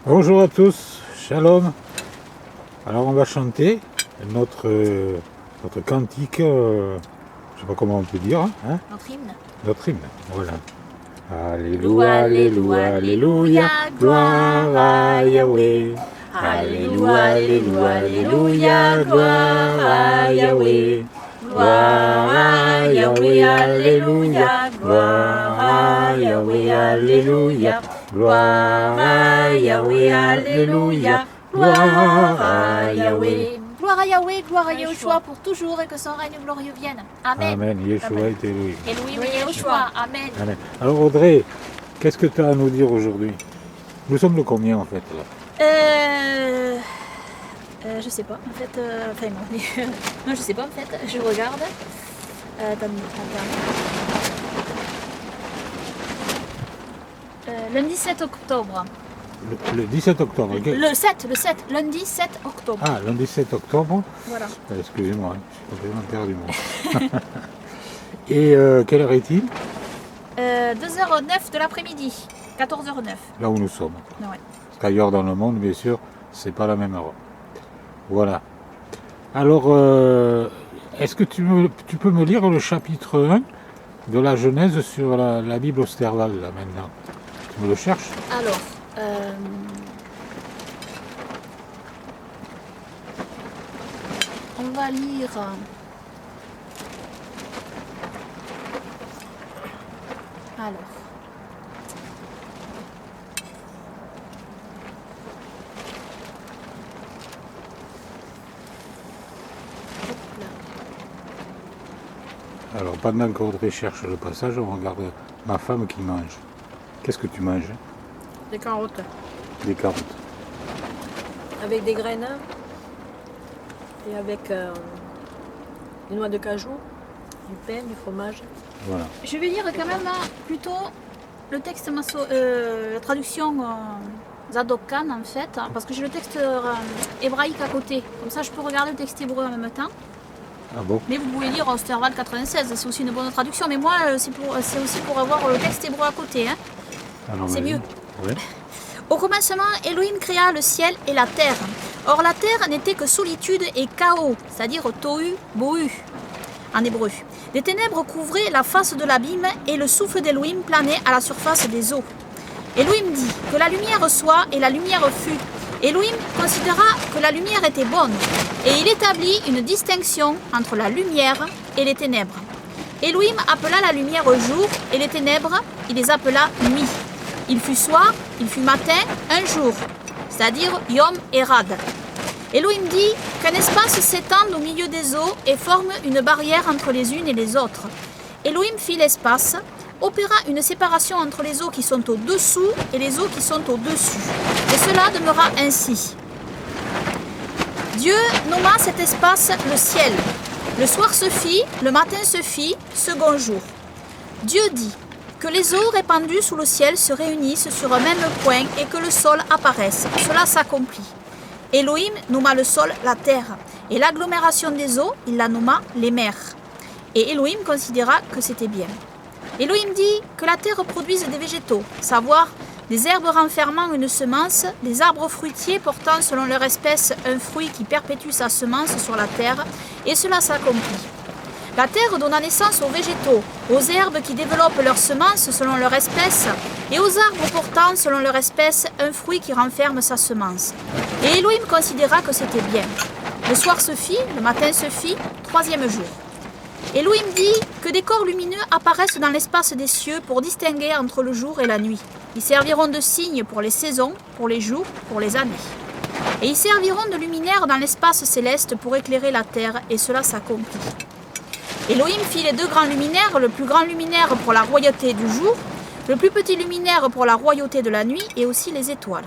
Bonjour à tous, shalom. Alors on va chanter notre cantique, je sais pas comment on peut dire, hein, Notre hymne. notre hymne, voilà. Alléluia, alléluia, alléluia, gloire à Yahweh. Alléluia, alléluia, alléluia, gloire à Yahweh. Gloire à Yahweh, alléluia, gloire à Yahweh, alléluia. Gloire à Yahweh, alléluia, gloire à Yahweh. Gloire à Yahweh, gloire à Yahushua pour toujours et que son règne glorieux vienne. Amen. Amen, Yeshua est Elohim. Elohim et Yahushua. Amen. Amen. Alors Audrey, qu'est-ce que tu as à nous dire aujourd'hui? Nous sommes le combien en fait là? Je sais pas, en fait, enfin non, non, je sais pas en fait, je regarde. Lundi 7 octobre. Le 17 octobre. ok. Le 7, lundi 7 octobre. Ah, lundi 7 octobre. Voilà. Excusez-moi, hein, je suis complètement perdu moi. Et quelle heure est-il? 2h09 de l'après-midi, 14h09. Là où nous sommes. Ouais. Parce qu'ailleurs dans le monde, bien sûr, c'est pas la même heure. Voilà. Alors, est-ce que tu peux me lire le chapitre 1 de la Genèse sur la Bible Osterval, là, maintenant? Tu me le cherches? Alors, on va lire. Alors. Hop là. Alors, pendant qu'Audrey cherche le passage, on regarde ma femme qui mange. Qu'est-ce que tu manges? Des carottes Des carottes. avec des graines et avec des noix de cajou, du pain, du fromage. Voilà. Je vais lire quand même plutôt le texte, la traduction Zadok Khan en fait, parce que j'ai le texte hébraïque à côté. Comme ça, je peux regarder le texte hébreu en même temps. Ah bon? Mais vous pouvez lire Osterwald 96, c'est aussi une bonne traduction. Mais moi, c'est aussi pour avoir le texte hébreu à côté. Hein. Alors, C'est vas-y. mieux. Ouais. Au commencement, Elohim créa le ciel et la terre. Or la terre n'était que solitude et chaos, c'est-à-dire tohu, bohu en hébreu. Des ténèbres couvraient la face de l'abîme et le souffle d'Elohim planait à la surface des eaux. Elohim dit que la lumière soit et la lumière fut. Elohim considéra que la lumière était bonne et il établit une distinction entre la lumière et les ténèbres. Elohim appela la lumière jour et les ténèbres, il les appela nuit. Il fut soir, il fut matin, un jour, c'est-à-dire Yom Erad. Elohim dit qu'un espace s'étende au milieu des eaux et forme une barrière entre les unes et les autres. Elohim fit l'espace, opéra une séparation entre les eaux qui sont au-dessous et les eaux qui sont au-dessus. Et cela demeura ainsi. Dieu nomma cet espace le ciel. Le soir se fit, le matin se fit, second jour. Dieu dit que les eaux répandues sous le ciel se réunissent sur un même point et que le sol apparaisse. Cela s'accomplit. Elohim nomma le sol la terre, et l'agglomération des eaux, il la nomma les mers. Et Elohim considéra que c'était bien. Elohim dit que la terre produise des végétaux, savoir des herbes renfermant une semence, des arbres fruitiers portant selon leur espèce un fruit qui perpétue sa semence sur la terre, et cela s'accomplit. La terre donna naissance aux végétaux, aux herbes qui développent leurs semences selon leur espèce, et aux arbres portant selon leur espèce un fruit qui renferme sa semence. Et Elohim considéra que c'était bien. Le soir se fit, le matin se fit, troisième jour. Elohim dit que des corps lumineux apparaissent dans l'espace des cieux pour distinguer entre le jour et la nuit. Ils serviront de signes pour les saisons, pour les jours, pour les années. Et ils serviront de luminaires dans l'espace céleste pour éclairer la terre, et cela s'accomplit. Elohim fit les deux grands luminaires, le plus grand luminaire pour la royauté du jour, le plus petit luminaire pour la royauté de la nuit, et aussi les étoiles.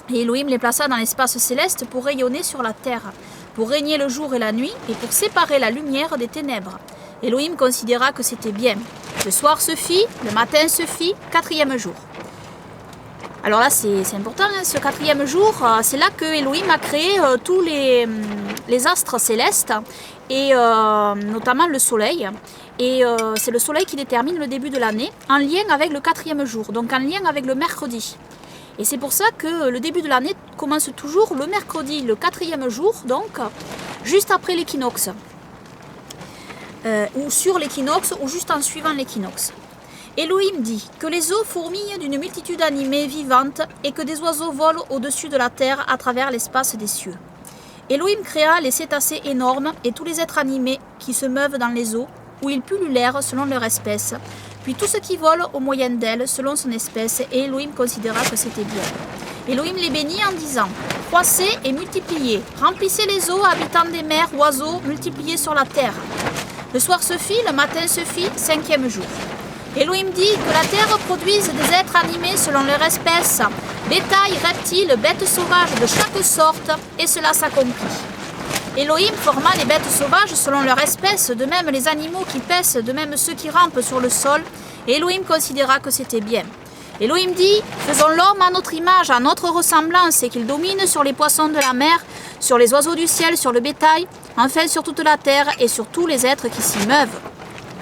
Et Elohim les plaça dans l'espace céleste pour rayonner sur la terre, pour régner le jour et la nuit, et pour séparer la lumière des ténèbres. Elohim considéra que c'était bien. Le soir se fit, le matin se fit, quatrième jour. Alors là, c'est important, hein, ce quatrième jour, c'est là que Elohim a créé tous les astres célestes, et notamment le soleil. Et c'est le soleil qui détermine le début de l'année, en lien avec le quatrième jour, donc en lien avec le mercredi. Et c'est pour ça que le début de l'année commence toujours le mercredi, le 4e jour, donc juste après l'équinoxe. Ou sur l'équinoxe, ou juste en suivant l'équinoxe. Elohim dit que les eaux fourmillent d'une multitude animée vivante et que des oiseaux volent au-dessus de la terre à travers l'espace des cieux. Elohim créa les cétacés énormes et tous les êtres animés qui se meuvent dans les eaux, où ils pullulèrent selon leur espèce, puis tout ce qui vole au moyen d'elles selon son espèce, et Elohim considéra que c'était bien. Elohim les bénit en disant « Croissez et multipliez, remplissez les eaux, habitants des mers, oiseaux, multipliez sur la terre. » Le soir se fit, le matin se fit, 5e jour. Elohim dit que la terre produise des êtres animés selon leur espèce, bétail, reptiles, bêtes sauvages de chaque sorte, et cela s'accomplit. Elohim forma les bêtes sauvages selon leur espèce, de même les animaux qui paissent, de même ceux qui rampent sur le sol, et Elohim considéra que c'était bien. Elohim dit, faisons l'homme à notre image, à notre ressemblance, et qu'il domine sur les poissons de la mer, sur les oiseaux du ciel, sur le bétail, enfin sur toute la terre et sur tous les êtres qui s'y meuvent.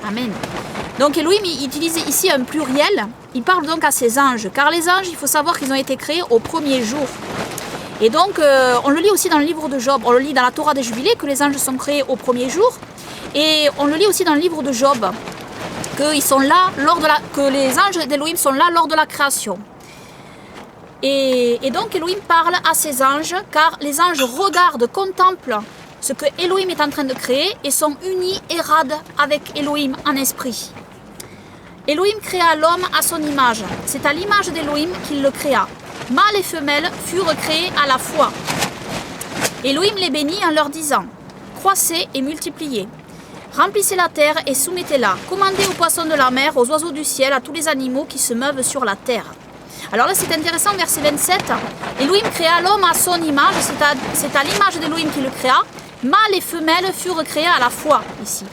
Amen. Donc Elohim il utilise ici un pluriel, il parle donc à ses anges, car les anges, il faut savoir qu'ils ont été créés au premier jour. Et donc, on le lit aussi dans le livre de Job, on le lit dans la Torah des Jubilés, que les anges sont créés au premier jour, et on le lit aussi dans le livre de Job, que les anges d'Elohim sont là lors de la création. Et donc Elohim parle à ses anges, car les anges regardent, contemplent ce que Elohim est en train de créer, et sont unis et radent avec Elohim en esprit. Elohim créa l'homme à son image, c'est à l'image d'Elohim qu'il le créa. Mâles et femelles furent créés à la fois. Elohim les bénit en leur disant « Croissez et multipliez. Remplissez la terre et soumettez-la. Commandez aux poissons de la mer, aux oiseaux du ciel, à tous les animaux qui se meuvent sur la terre. » Alors là, c'est intéressant, verset 27. Elohim créa l'homme à son image, c'est à l'image d'Elohim qu'il le créa. Mâles et femelles furent créés à la fois, ici.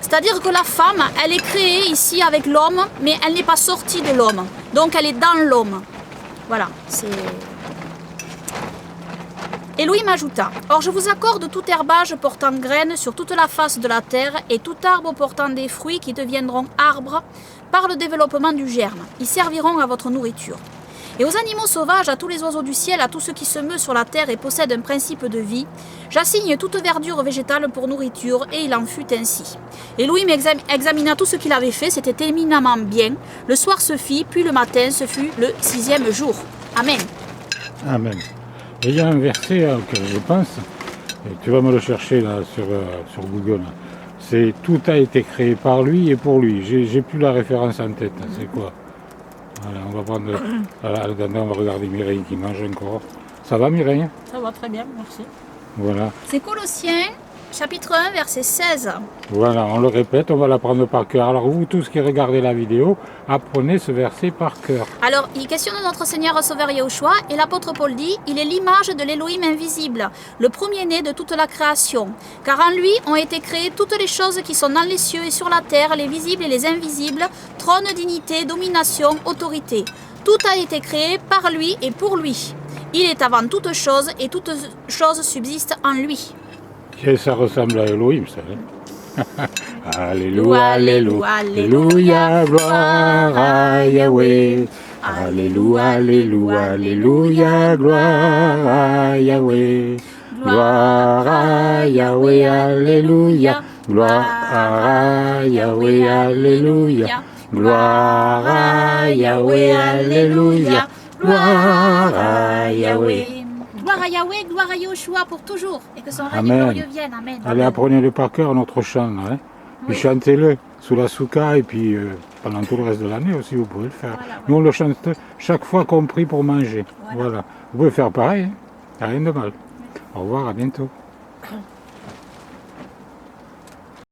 C'est-à-dire que la femme, elle est créée ici avec l'homme, mais elle n'est pas sortie de l'homme. Donc elle est dans l'homme. Voilà, c'est... Elohim ajouta, « Or je vous accorde tout herbage portant graines sur toute la face de la terre et tout arbre portant des fruits qui deviendront arbres par le développement du germe. Ils serviront à votre nourriture. Et aux animaux sauvages, à tous les oiseaux du ciel, à tout ce qui se meut sur la terre et possède un principe de vie, j'assigne toute verdure végétale pour nourriture, et il en fut ainsi. Elohim examina tout ce qu'il avait fait, c'était éminemment bien. Le soir se fit, puis le matin, ce fut le 6e jour. Amen. » Amen. Et il y a un verset auquel je pense, et tu vas me le chercher là sur Google. C'est « Tout a été créé par lui et pour lui ». J'ai plus la référence en tête, c'est quoi? Voilà, on va prendre... on va regarder Mireille qui mange encore. Ça va Mireille? Ça va très bien, merci. Voilà. C'est Colossiens, chapitre 1, verset 16. Voilà, on le répète, on va l'apprendre par cœur. Alors vous tous qui regardez la vidéo, apprenez ce verset par cœur. Alors, il questionne notre Seigneur Sauveur Yahushua, et l'apôtre Paul dit, il est l'image de l'Élohim invisible, le premier-né de toute la création. Car en lui ont été créées toutes les choses qui sont dans les cieux et sur la terre, les visibles et les invisibles, trône, dignité, domination, autorité. Tout a été créé par lui et pour lui. Il est avant toute chose, et toute chose subsiste en lui. Et ça ressemble à Elohim, ça. Hein. Alléluia, alléluia, alléluia, gloire à Yahweh. Alléluia, alléluia, alléluia, gloire à Yahweh. Gloire à Yahweh, alléluia, gloire à Yahweh, alléluia. Gloire à Yahweh, alléluia, gloire à Yahweh. Gloire à Yahweh, gloire à Yahushua pour toujours, et que son règne Amen. glorieux vienne. Amen. Allez, apprenez-le par cœur, notre chant. Hein. Oui. Et chantez-le sous la souka et puis pendant tout le reste de l'année aussi, vous pouvez le faire. Voilà, Nous, on le chante chaque fois qu'on prie pour manger. Voilà. Voilà. Vous pouvez faire pareil, hein. Rien de mal. Au revoir, à bientôt.